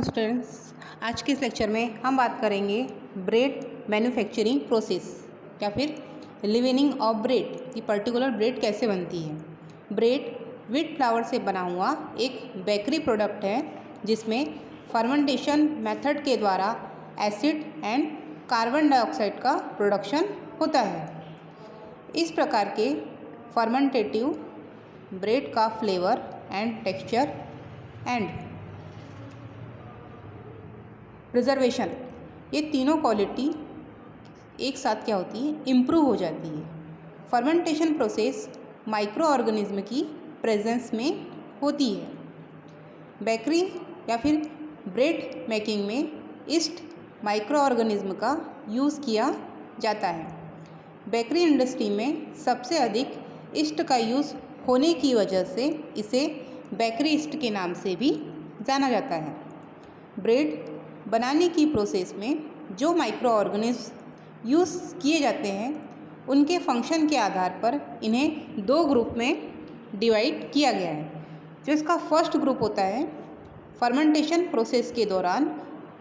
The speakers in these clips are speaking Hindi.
स्टूडेंट्स, आज के इस लेक्चर में हम बात करेंगे ब्रेड मैन्युफैक्चरिंग प्रोसेस या फिर लिवेनिंग ऑफ ब्रेड कि पर्टिकुलर ब्रेड कैसे बनती है। ब्रेड व्हीट फ्लावर से बना हुआ एक बेकरी प्रोडक्ट है जिसमें फर्मेंटेशन मेथड के द्वारा एसिड एंड कार्बन डाइऑक्साइड का प्रोडक्शन होता है। इस प्रकार के फर्मेंटेटिव ब्रेड का flavour and texture and preservation, ये तीनों क्वालिटी एक साथ क्या होती है, इम्प्रूव हो जाती है। फर्मेंटेशन प्रोसेस माइक्रो ऑर्गेनिज्म की प्रेजेंस में होती है। बेकरी या फिर ब्रेड मेकिंग में ईस्ट माइक्रो ऑर्गेनिज्म का यूज़ किया जाता है। बेकरी इंडस्ट्री में सबसे अधिक ईस्ट का यूज़ होने की वजह से इसे बेकरी ईस्ट के नाम से भी जाना जाता है। ब्रेड बनाने की प्रोसेस में जो माइक्रो ऑर्गेनिज्म यूज़ किए जाते हैं उनके फंक्शन के आधार पर इन्हें दो ग्रुप में डिवाइड किया गया है। जो इसका फर्स्ट ग्रुप होता है, फर्मेंटेशन प्रोसेस के दौरान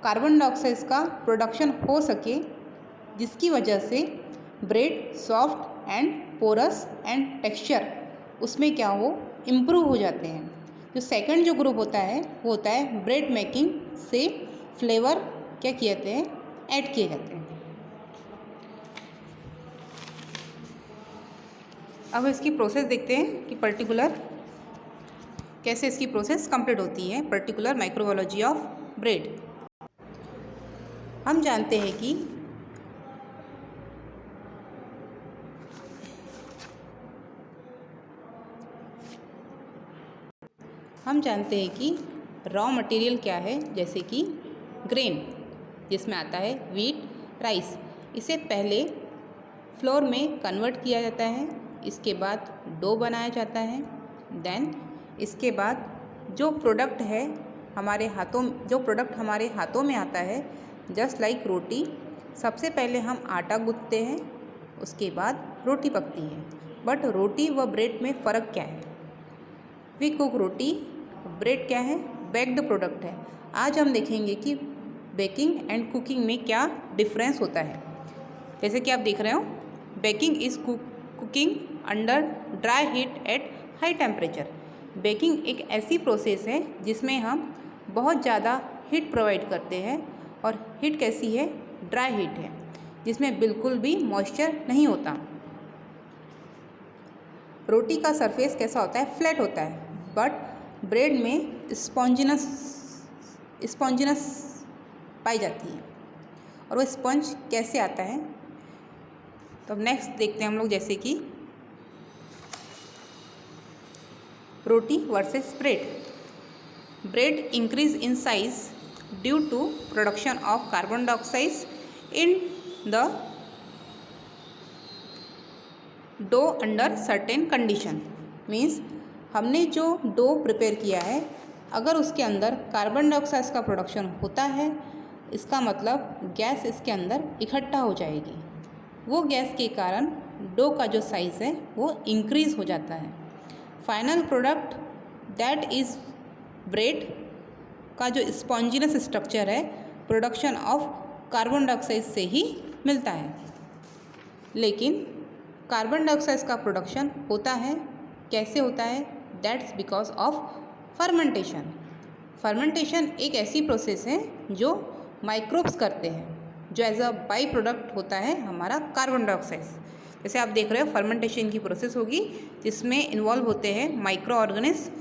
कार्बन डाइऑक्साइड का प्रोडक्शन हो सके जिसकी वजह से bread soft and porous and texture उसमें क्या हो, इम्प्रूव हो जाते हैं। जो सेकंड जो ग्रुप होता है वो होता है ब्रेड मेकिंग से फ्लेवर क्या किए जाते हैं, ऐड किए जाते हैं। अब इसकी प्रोसेस देखते हैं कि पर्टिकुलर कैसे इसकी प्रोसेस कंप्लीट होती है। Particular microbiology of bread. हम जानते हैं कि रॉ मटेरियल क्या है, जैसे कि ग्रेन जिसमें आता है व्हीट, राइस। इसे पहले फ्लोर में कन्वर्ट किया जाता है, इसके बाद डो बनाया जाता है। देन इसके बाद जो प्रोडक्ट हमारे हाथों में आता है, जस्ट लाइक रोटी, सबसे पहले हम आटा गूंथते हैं, उसके बाद रोटी पकती है। बट रोटी व ब्रेड में फ़र्क क्या है? वी कुक रोटी, ब्रेड क्या है, बेक्ड प्रोडक्ट है। आज हम देखेंगे कि बेकिंग एंड कुकिंग में क्या डिफरेंस होता है। जैसे कि आप देख रहे हो, baking is cooking under dry heat at high temperature. Baking एक ऐसी प्रोसेस है जिसमें हम बहुत ज़्यादा हीट प्रोवाइड करते हैं, और हीट कैसी है, ड्राई हीट है जिसमें बिल्कुल भी मॉइस्चर नहीं होता। रोटी का सरफेस कैसा होता है, फ्लैट होता है, बट ब्रेड में स्पॉन्जिनस पाई जाती है। और वो स्पंज कैसे आता है, तो अब नेक्स्ट देखते हैं हम लोग, जैसे कि roti versus bread. Bread increase in size due to production of carbon dioxide in the dough under certain condition. Means हमने जो डो प्रिपेयर किया है, अगर उसके अंदर कार्बन डाइऑक्साइड का प्रोडक्शन होता है, इसका मतलब गैस इसके अंदर इकट्ठा हो जाएगी। वो गैस के कारण डो का जो साइज़ है वो इंक्रीज़ हो जाता है। Final product that is bread का जो स्पॉन्जिनस स्ट्रक्चर है, प्रोडक्शन ऑफ कार्बन डाइऑक्साइड से ही मिलता है। लेकिन कार्बन डाइऑक्साइड का प्रोडक्शन होता है, कैसे होता है, that's because of fermentation. Fermentation एक ऐसी प्रोसेस है जो माइक्रोब्स करते हैं, जो एज अ बाई प्रोडक्ट होता है हमारा कार्बन डाइऑक्साइड। जैसे आप देख रहे हो, फर्मेंटेशन की प्रोसेस होगी जिसमें इन्वॉल्व होते हैं माइक्रो ऑर्गेनिज्म,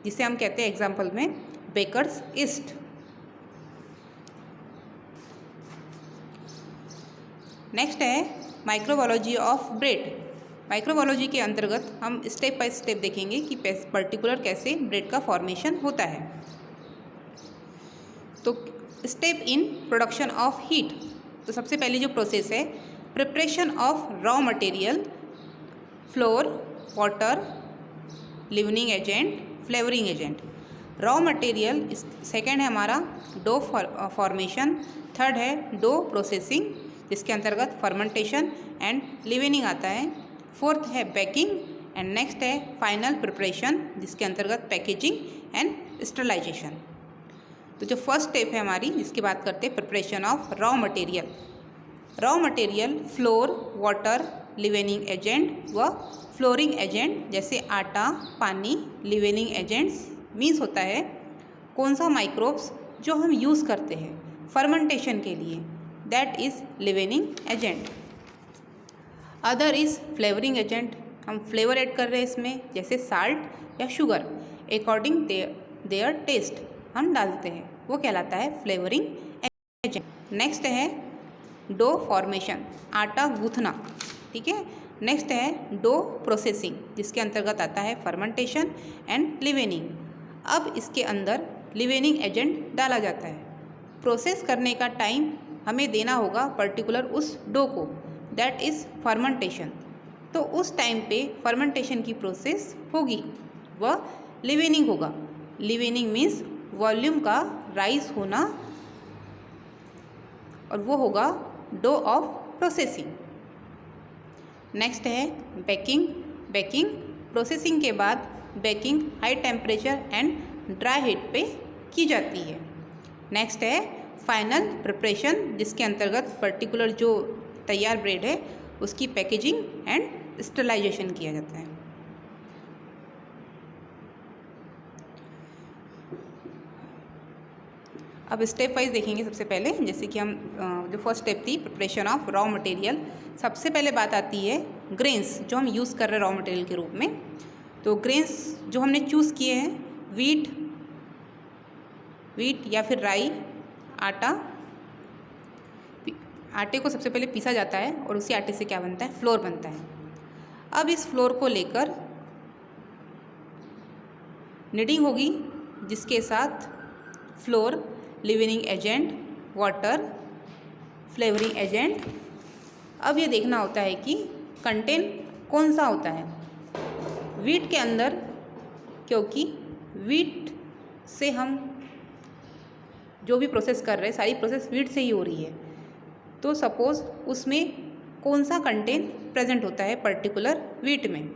जिसे हम कहते हैं एग्जाम्पल में बेकर्स ईस्ट। नेक्स्ट है माइक्रोबायोलॉजी ऑफ ब्रेड। माइक्रोबायोलॉजी के अंतर्गत हम स्टेप बाय स्टेप देखेंगे कि पर्टिकुलर कैसे ब्रेड का फॉर्मेशन होता है। तो step in production of heat. तो सबसे पहली जो प्रोसेस है, preparation of raw material, flour, water, leavening agent, flavouring agent. Raw material second है हमारा डो फॉर्मेशन, थर्ड है डो प्रोसेसिंग जिसके अंतर्गत फर्मेंटेशन एंड लिवेनिंग आता है, फोर्थ है बेकिंग, एंड नेक्स्ट है फाइनल प्रिपरेशन जिसके अंतर्गत पैकेजिंग एंड स्टरलाइजेशन। तो जो फर्स्ट स्टेप है हमारी, जिसकी बात करते हैं, preparation of raw material. Raw material flour, water, leavening agent व फ्लोरिंग एजेंट, जैसे आटा, पानी, लिवेनिंग एजेंट्स मीन्स होता है कौन सा माइक्रोब्स जो हम यूज़ करते हैं फर्मेंटेशन के लिए, that is leavening agent. Other is flavouring agent, हम फ्लेवर ऐड कर रहे हैं इसमें, जैसे साल्ट या शुगर, अकॉर्डिंग देयर टेस्ट हम डालते हैं, वो कहलाता है फ्लेवरिंग एजेंट। नेक्स्ट है डो फॉर्मेशन, आटा गूँथना, ठीक है। नेक्स्ट है डो प्रोसेसिंग, जिसके अंतर्गत आता है फर्मेंटेशन एंड लिवेनिंग। अब इसके अंदर लिवेनिंग एजेंट डाला जाता है। प्रोसेस करने का टाइम हमें देना होगा पर्टिकुलर उस डो को, दैट इज़ फर्मेंटेशन। तो उस टाइम पे फर्मेंटेशन की प्रोसेस होगी, वह लिवेनिंग होगा। लिवेनिंग मीन्स वॉल्यूम का राइज होना, और वो होगा डो ऑफ प्रोसेसिंग। नेक्स्ट है बेकिंग। बेकिंग प्रोसेसिंग के बाद baking high temperature and dry heat पे की जाती है। नेक्स्ट है फाइनल प्रिपरेशन, जिसके अंतर्गत पर्टिकुलर जो तैयार ब्रेड है उसकी पैकेजिंग एंड स्टरलाइजेशन किया जाता है। अब स्टेप वाइज देखेंगे। सबसे पहले जैसे कि हम जो फर्स्ट स्टेप थी प्रिपरेशन ऑफ रॉ मटेरियल, सबसे पहले बात आती है ग्रेन्स जो हम यूज़ कर रहे हैं रॉ मटेरियल के रूप में। तो ग्रेन्स जो हमने चूज़ किए हैं, वीट या फिर राई, आटा। आटे को सबसे पहले पीसा जाता है और उसी आटे से क्या बनता है, फ्लोर बनता है। अब इस फ्लोर को लेकर निडिंग होगी, जिसके साथ flour, leavening agent, water, flavouring agent. अब ये देखना होता है कि कंटेंट कौन सा होता है वीट के अंदर, क्योंकि वीट से हम जो भी प्रोसेस कर रहे हैं सारी प्रोसेस वीट से ही हो रही है। तो सपोज़ उसमें कौन सा कंटेंट प्रेजेंट होता है पर्टिकुलर वीट में।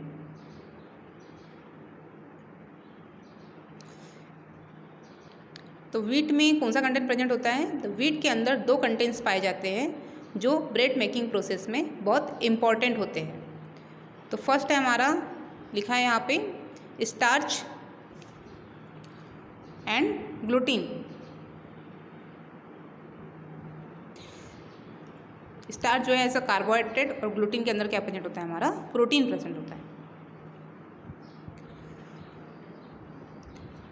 तो वीट में कौन सा कंटेंट प्रेजेंट होता है, तो वीट के अंदर दो कंटेंट्स पाए जाते हैं जो ब्रेड मेकिंग प्रोसेस में बहुत इम्पॉर्टेंट होते हैं। तो फर्स्ट है हमारा, लिखा है यहाँ पे, स्टार्च एंड ग्लूटीन। स्टार्च जो है ऐसा कार्बोहाइड्रेट, और ग्लूटीन के अंदर क्या प्रेजेंट होता है, हमारा प्रोटीन प्रेजेंट होता है।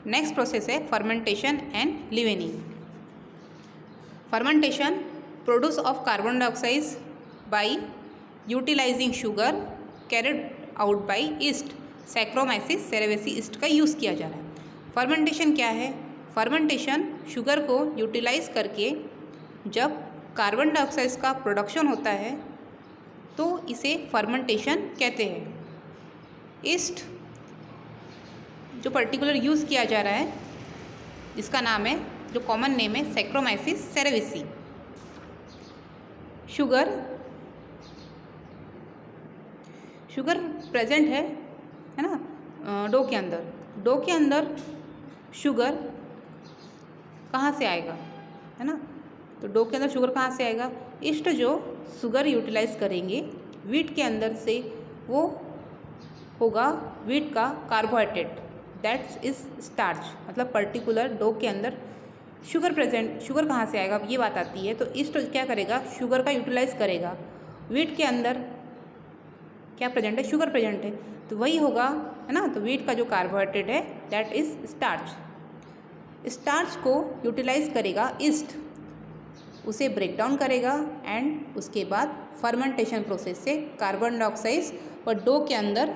नेक्स्ट प्रोसेस है fermentation and leavening. Fermentation produce of carbon dioxide by utilising sugar carried out by yeast, Saccharomyces cerevisiae yeast का यूज़ किया जा रहा है। फर्मेंटेशन क्या है, फर्मेंटेशन शुगर को यूटिलाइज करके जब कार्बन डाइऑक्साइड का प्रोडक्शन होता है तो इसे फर्मेंटेशन कहते हैं। ईस्ट जो पर्टिकुलर यूज़ किया जा रहा है, इसका नाम है, जो कॉमन नेम है, सैक्रोमाइसिस सेरेवेसी। शुगर प्रेजेंट है ना डो के अंदर। डो के अंदर शुगर कहाँ से आएगा, है ना। तो डो के अंदर शुगर कहाँ से आएगा, ईस्ट जो शुगर यूटिलाइज करेंगे वीट के अंदर से, वो होगा वीट का कार्बोहाइड्रेट, दैट्स इज स्टार्च। मतलब पर्टिकुलर डो के अंदर शुगर प्रेजेंट, शुगर कहाँ से आएगा ये बात आती है। तो ईस्ट क्या करेगा, शुगर का यूटिलाइज करेगा। वीट के अंदर क्या प्रेजेंट है, शुगर प्रेजेंट है, तो वही होगा, है ना। तो वीट का जो कार्बोहाइड्रेट है दैट इज स्टार्च। स्टार्च को यूटिलाइज करेगा ईस्ट, उसे ब्रेक डाउन करेगा एंड उसके बाद फर्मेंटेशन प्रोसेस से कार्बन डाइऑक्साइड और डो के अंदर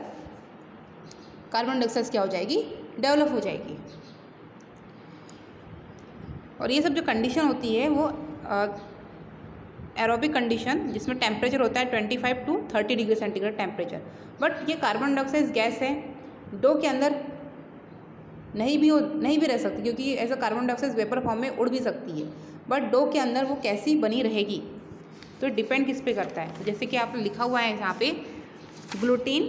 कार्बन डाइऑक्साइड क्या हो जाएगी, डेवलप हो जाएगी। और ये सब जो कंडीशन होती है वो एरोबिक कंडीशन, जिसमें टेम्परेचर होता है 25 to 30 degree centigrade temperature. But ये कार्बन डाइऑक्साइड गैस है, डो के अंदर नहीं भी रह सकती, क्योंकि ऐसा कार्बन डाइऑक्साइड वेपर फॉर्म में उड़ भी सकती है, बट डो के अंदर वो कैसी बनी रहेगी तो डिपेंड किस पे करता है। तो जैसे कि आप लिखा हुआ है यहाँ पे, gluten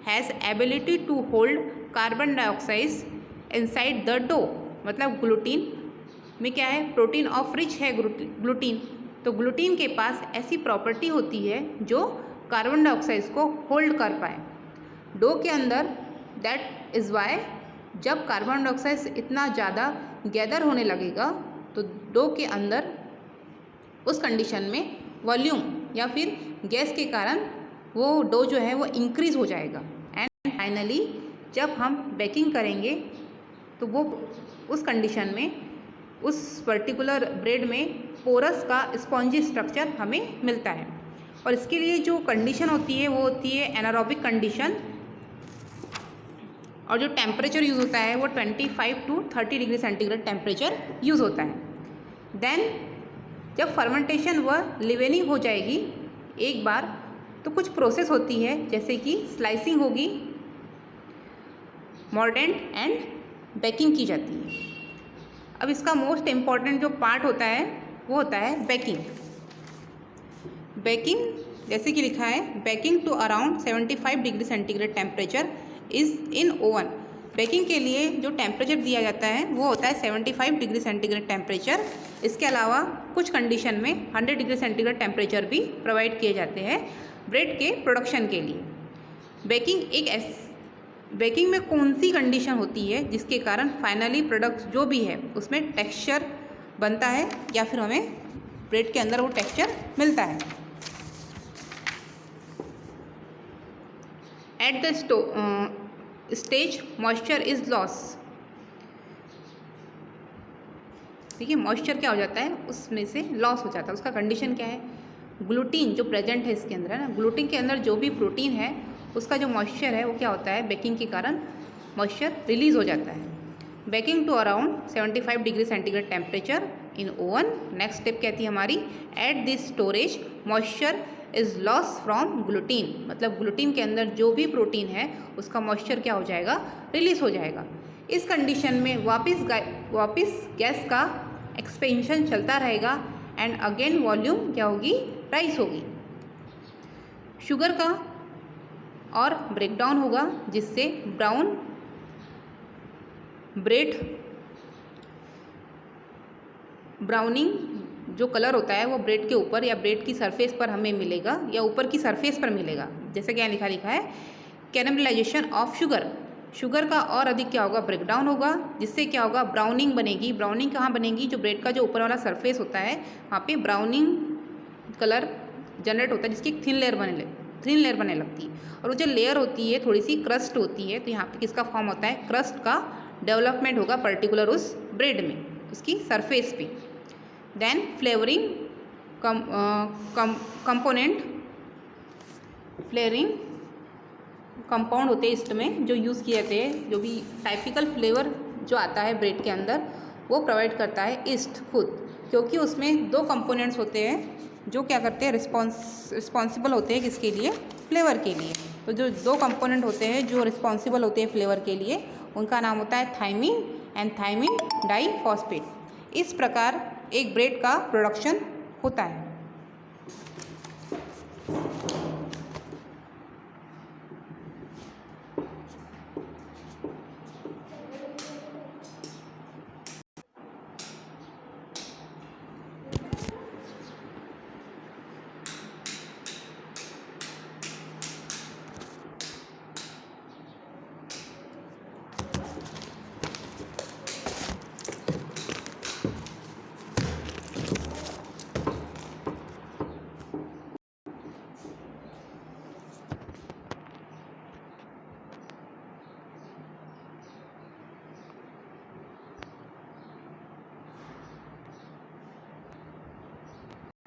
has ability to hold carbon dioxide inside the dough. मतलब ग्लूटीन में क्या है, प्रोटीन ऑफ रिच है ग्लूटीन। तो ग्लूटीन के पास ऐसी प्रॉपर्टी होती है जो कार्बन डाइऑक्साइड को होल्ड कर पाए डो के अंदर। दैट इज़ वाई जब कार्बन डाइऑक्साइड इतना ज़्यादा गैदर होने लगेगा तो डो के अंदर उस कंडीशन में वॉल्यूम या फिर गैस के कारण वो डो जो है वो इंक्रीज़ हो जाएगा। एंड फाइनली जब हम बेकिंग करेंगे तो वो उस कंडीशन में उस पर्टिकुलर ब्रेड में पोरस का स्पॉन्जी स्ट्रक्चर हमें मिलता है। और इसके लिए जो कंडीशन होती है वो होती है एनारोबिक कंडीशन, और जो टेम्परेचर यूज़ होता है वो 25 to 30 degree centigrade temperature use होता है। देन जब फर्मेंटेशन व लिवेनिंग हो जाएगी एक बार, तो कुछ प्रोसेस होती है जैसे कि स्लाइसिंग होगी, मॉर्डेंट एंड बेकिंग की जाती है। अब इसका मोस्ट इम्पॉर्टेंट जो पार्ट होता है वो होता है बेकिंग। बेकिंग जैसे कि लिखा है, baking to around 75 degree centigrade temperature is in oven. Baking के लिए जो टेम्परेचर दिया जाता है वो होता है 75 डिग्री सेंटीग्रेड टेम्परेचर। इसके अलावा कुछ कंडीशन में 100 डिग्री सेंटीग्रेड टेम्परेचर भी प्रोवाइड किए जाते हैं ब्रेड के प्रोडक्शन के लिए। बेकिंग में कौन सी कंडीशन होती है जिसके कारण फाइनली प्रोडक्ट जो भी है उसमें टेक्सचर बनता है या फिर हमें ब्रेड के अंदर वो टेक्सचर मिलता है। At the stage moisture is loss. ठीक है, मॉइस्चर क्या हो जाता है, उसमें से लॉस हो जाता है। उसका कंडीशन क्या है, ग्लूटीन जो प्रेजेंट है इसके अंदर है ना, ग्लूटीन के अंदर जो भी प्रोटीन है उसका जो मॉइस्चर है वो क्या होता है, बेकिंग के कारण मॉइस्चर रिलीज हो जाता है। Baking to around 75 degree centigrade temperature in oven. Next step कहती है हमारी, at this storage moisture is loss from gluten. मतलब ग्लूटीन के अंदर जो भी प्रोटीन है उसका मॉइस्चर क्या हो जाएगा, रिलीज हो जाएगा। इस कंडीशन में वापस गैस का एक्सपेंशन चलता रहेगा एंड अगेन वॉल्यूम क्या होगी, राइज होगी। शुगर का और ब्रेकडाउन होगा जिससे ब्राउन ब्रेड ब्राउनिंग जो कलर होता है वो ब्रेड के ऊपर या ब्रेड की सरफेस पर हमें मिलेगा या ऊपर की सरफेस पर मिलेगा। जैसे क्या लिखा है, कैरमलाइजेशन ऑफ शुगर का और अधिक क्या होगा, ब्रेकडाउन होगा, जिससे क्या होगा, ब्राउनिंग बनेगी। ब्राउनिंग कहाँ बनेगी, जो ब्रेड का जो ऊपर वाला सरफेस होता है वहाँ पे ब्राउनिंग कलर जनरेट होता है जिसकी एक थिन लेयर बनने लगती है। और वो जो लेयर होती है थोड़ी सी क्रस्ट होती है, तो यहाँ पे किसका फॉर्म होता है, क्रस्ट का डेवलपमेंट होगा पर्टिकुलर उस ब्रेड में, उसकी सरफेस पे। देन फ्लेवरिंग कंपाउंड होते हैं इसमें जो यूज़ किए जाते हैं, जो भी टाइपिकल फ्लेवर जो आता है ब्रेड के अंदर वो प्रोवाइड करता है ईस्ट खुद, क्योंकि उसमें दो कंपोनेंट्स होते हैं जो क्या करते हैं, रिस्पॉन्सिबल होते हैं किसके लिए, फ्लेवर के लिए। तो जो दो कंपोनेंट होते हैं जो रिस्पॉन्सिबल होते हैं फ्लेवर के लिए, उनका नाम होता है थाइमिन एंड थाइमिन डाइफॉस्फेट। इस प्रकार एक ब्रेड का प्रोडक्शन होता है।